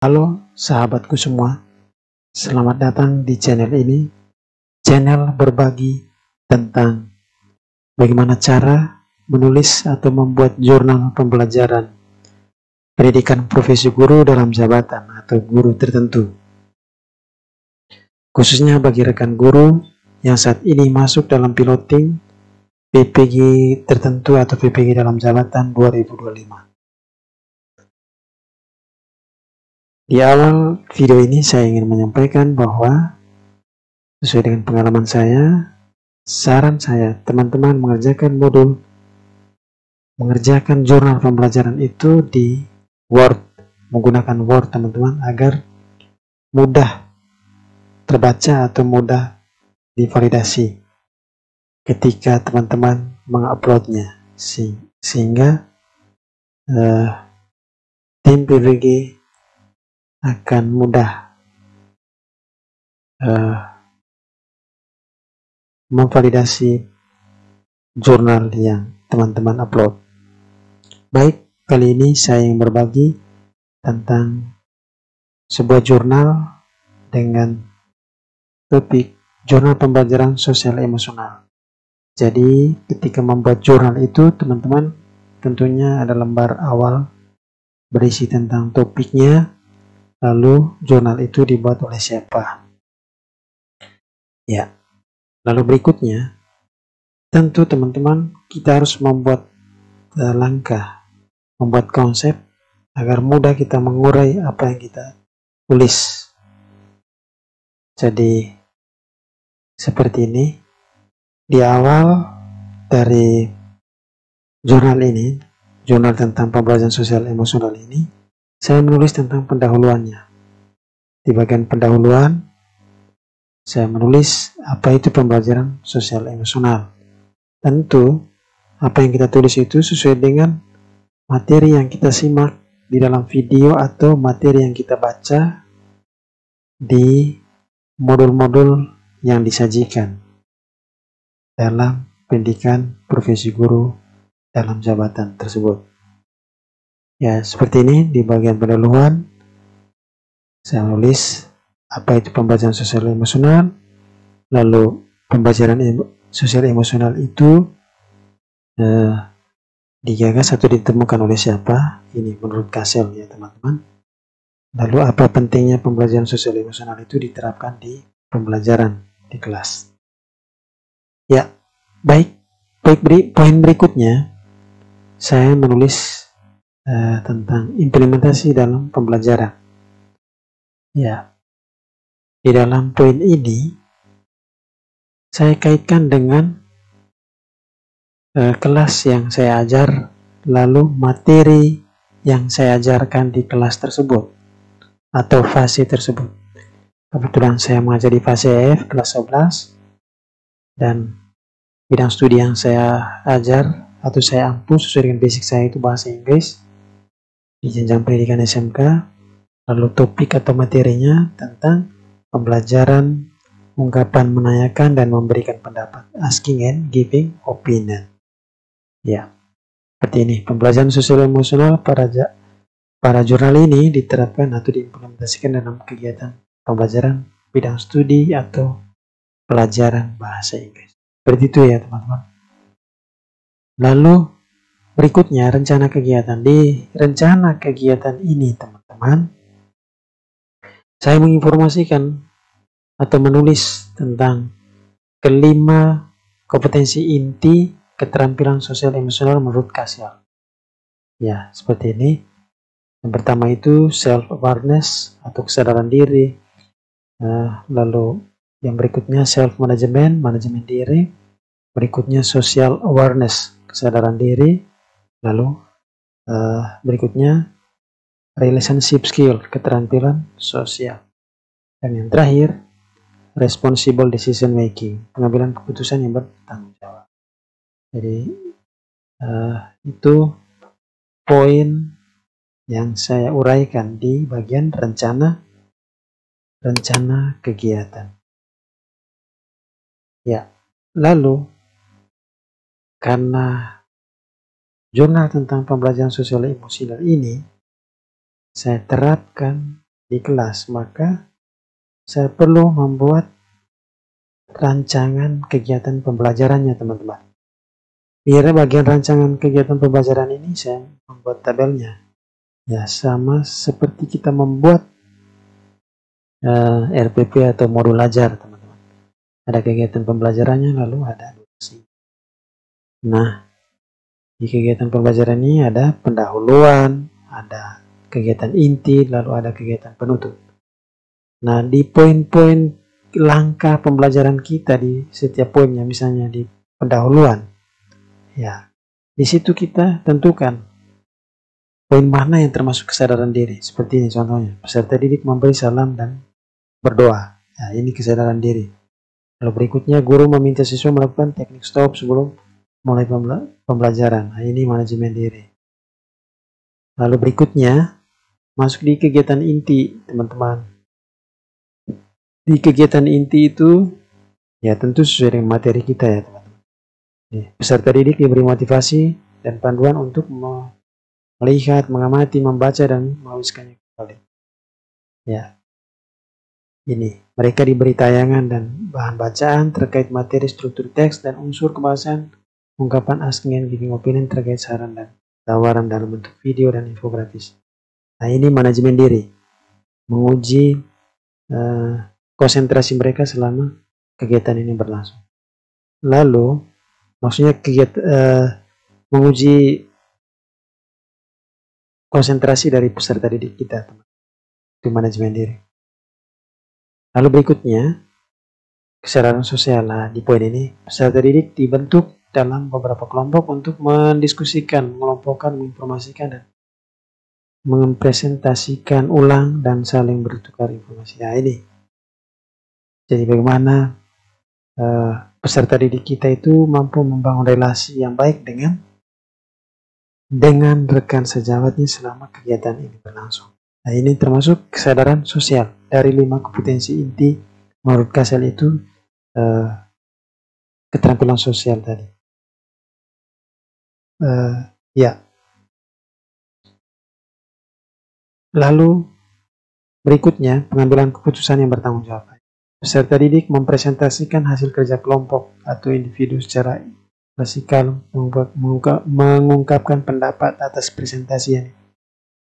Halo sahabatku semua, selamat datang di channel ini, channel berbagi tentang bagaimana cara menulis atau membuat jurnal pembelajaran pendidikan profesi guru dalam jabatan atau guru tertentu. Khususnya bagi rekan guru yang saat ini masuk dalam piloting PPG tertentu atau PPG dalam jabatan 2025. Di awal video ini saya ingin menyampaikan bahwa sesuai dengan pengalaman saya, saran saya teman-teman mengerjakan jurnal pembelajaran itu di Word, menggunakan Word teman-teman agar mudah terbaca atau mudah divalidasi ketika teman-teman menguploadnya, sehingga tim PPG akan mudah memvalidasi jurnal yang teman-teman upload. Baik, kali ini saya ingin berbagi tentang sebuah jurnal dengan topik jurnal pembelajaran sosial emosional. Jadi ketika membuat jurnal itu, teman-teman tentunya ada lembar awal berisi tentang topiknya, lalu jurnal itu dibuat oleh siapa. Ya, lalu berikutnya, tentu teman-teman kita harus membuat langkah, membuat konsep agar mudah kita mengurai apa yang kita tulis. Jadi seperti ini, di awal dari jurnal ini, jurnal tentang pembelajaran sosial emosional ini, saya menulis tentang pendahuluannya. Di bagian pendahuluan, saya menulis apa itu pembelajaran sosial emosional. Tentu, apa yang kita tulis itu sesuai dengan materi yang kita simak di dalam video atau materi yang kita baca di modul-modul yang disajikan dalam pendidikan profesi guru dalam jabatan tersebut. Ya, seperti ini di bagian pendahuluan saya menulis apa itu pembelajaran sosial emosional, lalu pembelajaran sosial emosional itu digagas atau ditemukan oleh siapa, ini menurut Kasel ya teman-teman. Lalu apa pentingnya pembelajaran sosial emosional itu diterapkan di pembelajaran di kelas. Ya, baik poin berikutnya saya menulis tentang implementasi dalam pembelajaran. Ya, di dalam poin ini saya kaitkan dengan kelas yang saya ajar, lalu materi yang saya ajarkan di kelas tersebut atau fase tersebut. Kebetulan saya mengajar di fase F kelas 11 dan bidang studi yang saya ajar atau saya ampu sesuai dengan basic saya itu bahasa Inggris di jenjang pendidikan SMK. Lalu topik atau materinya tentang pembelajaran ungkapan menanyakan dan memberikan pendapat, asking and giving opinion. Ya, seperti ini pembelajaran sosial emosional para jurnal ini diterapkan atau diimplementasikan dalam kegiatan pembelajaran bidang studi atau pelajaran bahasa Inggris. Seperti itu ya teman-teman. Lalu berikutnya rencana kegiatan. Di rencana kegiatan ini teman-teman, saya menginformasikan atau menulis tentang kelima kompetensi inti keterampilan sosial emosional menurut Kasel. Ya, seperti ini. Yang pertama itu self-awareness atau kesadaran diri. Lalu yang berikutnya self-management, manajemen diri. Berikutnya social awareness, kesadaran diri. Lalu berikutnya relationship skill, keterampilan sosial. Dan yang terakhir, responsible decision making, pengambilan keputusan yang bertanggung jawab. Jadi itu poin yang saya uraikan di bagian rencana kegiatan. Ya, lalu karena jurnal tentang pembelajaran sosial emosional ini saya terapkan di kelas, maka saya perlu membuat rancangan kegiatan pembelajarannya, teman-teman. Di bagian rancangan kegiatan pembelajaran ini saya membuat tabelnya. Ya, sama seperti kita membuat RPP atau modul ajar, teman-teman. Ada kegiatan pembelajarannya, lalu ada durasi. Nah, di kegiatan pembelajaran ini ada pendahuluan, ada kegiatan inti, lalu ada kegiatan penutup. Nah, di poin-poin langkah pembelajaran kita di setiap poinnya, misalnya di pendahuluan, ya, di situ kita tentukan poin mana yang termasuk kesadaran diri. Seperti ini contohnya, peserta didik memberi salam dan berdoa. Ya, ini kesadaran diri. Lalu berikutnya, guru meminta siswa melakukan teknik stop sebelum mulai pembelajaran. Nah, ini manajemen diri. Lalu berikutnya, masuk di kegiatan inti, teman-teman. Di kegiatan inti itu, ya tentu sesuai dengan materi kita ya, teman-teman. Peserta didik diberi motivasi dan panduan untuk melihat, mengamati, membaca, dan menuliskannya kembali. Ya, ini mereka diberi tayangan dan bahan bacaan terkait materi, struktur teks, dan unsur kebahasaan, ungkapan asking and giving opinion terkait saran dan tawaran dalam bentuk video dan infografis. Nah, ini manajemen diri, menguji konsentrasi mereka selama kegiatan ini berlangsung. Lalu, maksudnya menguji konsentrasi dari peserta didik kita, teman. Itu manajemen diri. Lalu berikutnya, kesadaran sosial. Nah, di poin ini, peserta didik dibentuk dalam beberapa kelompok untuk mendiskusikan, mengelompokkan, menginformasikan, dan mempresentasikan ulang dan saling bertukar informasi. Nah, ini. Jadi bagaimana peserta didik kita itu mampu membangun relasi yang baik dengan rekan sejawatnya selama kegiatan ini berlangsung. Nah, ini termasuk kesadaran sosial. Dari 5 kompetensi inti menurut Kasel itu keterampilan sosial tadi. Ya. Lalu berikutnya, pengambilan keputusan yang bertanggung jawab. Peserta didik mempresentasikan hasil kerja kelompok atau individu secara klasikal, mengungkapkan pendapat atas presentasi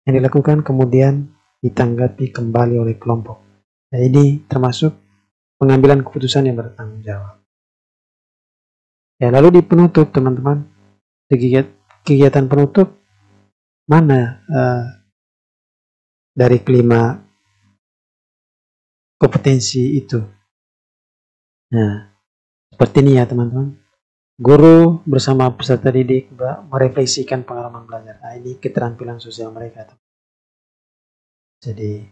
yang dilakukan, kemudian ditanggapi kembali oleh kelompok. Nah, ini termasuk pengambilan keputusan yang bertanggung jawab. Ya, lalu di penutup, teman-teman, kegiatan penutup mana dari kelima kompetensi itu? Nah, seperti ini ya, teman-teman. Guru bersama peserta didik merefleksikan pengalaman belajar. Nah, ini keterampilan sosial mereka. Jadi,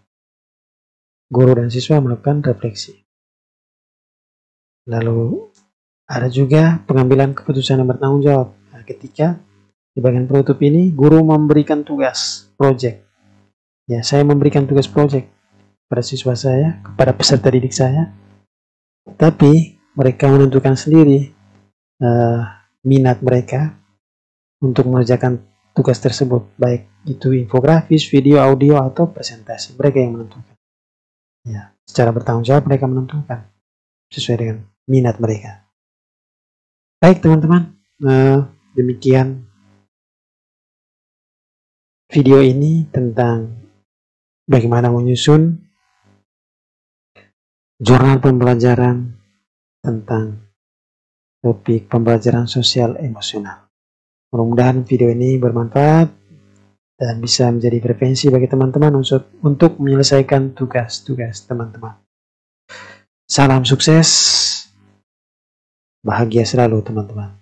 guru dan siswa melakukan refleksi. Lalu, ada juga pengambilan keputusan yang bertanggung jawab. Nah, ketika di bagian penutup ini, guru memberikan tugas, project. Ya, saya memberikan tugas project pada siswa saya, kepada peserta didik saya. Tapi, mereka menentukan sendiri minat mereka untuk mengerjakan tugas tersebut, baik itu infografis, video, audio, atau presentasi. Mereka yang menentukan. Ya, secara bertanggung jawab mereka menentukan sesuai dengan minat mereka. Baik, teman-teman, demikian video ini tentang bagaimana menyusun jurnal pembelajaran tentang topik pembelajaran sosial emosional. Mudah-mudahan video ini bermanfaat dan bisa menjadi referensi bagi teman-teman untuk menyelesaikan tugas-tugas teman-teman. Salam sukses, bahagia selalu teman-teman.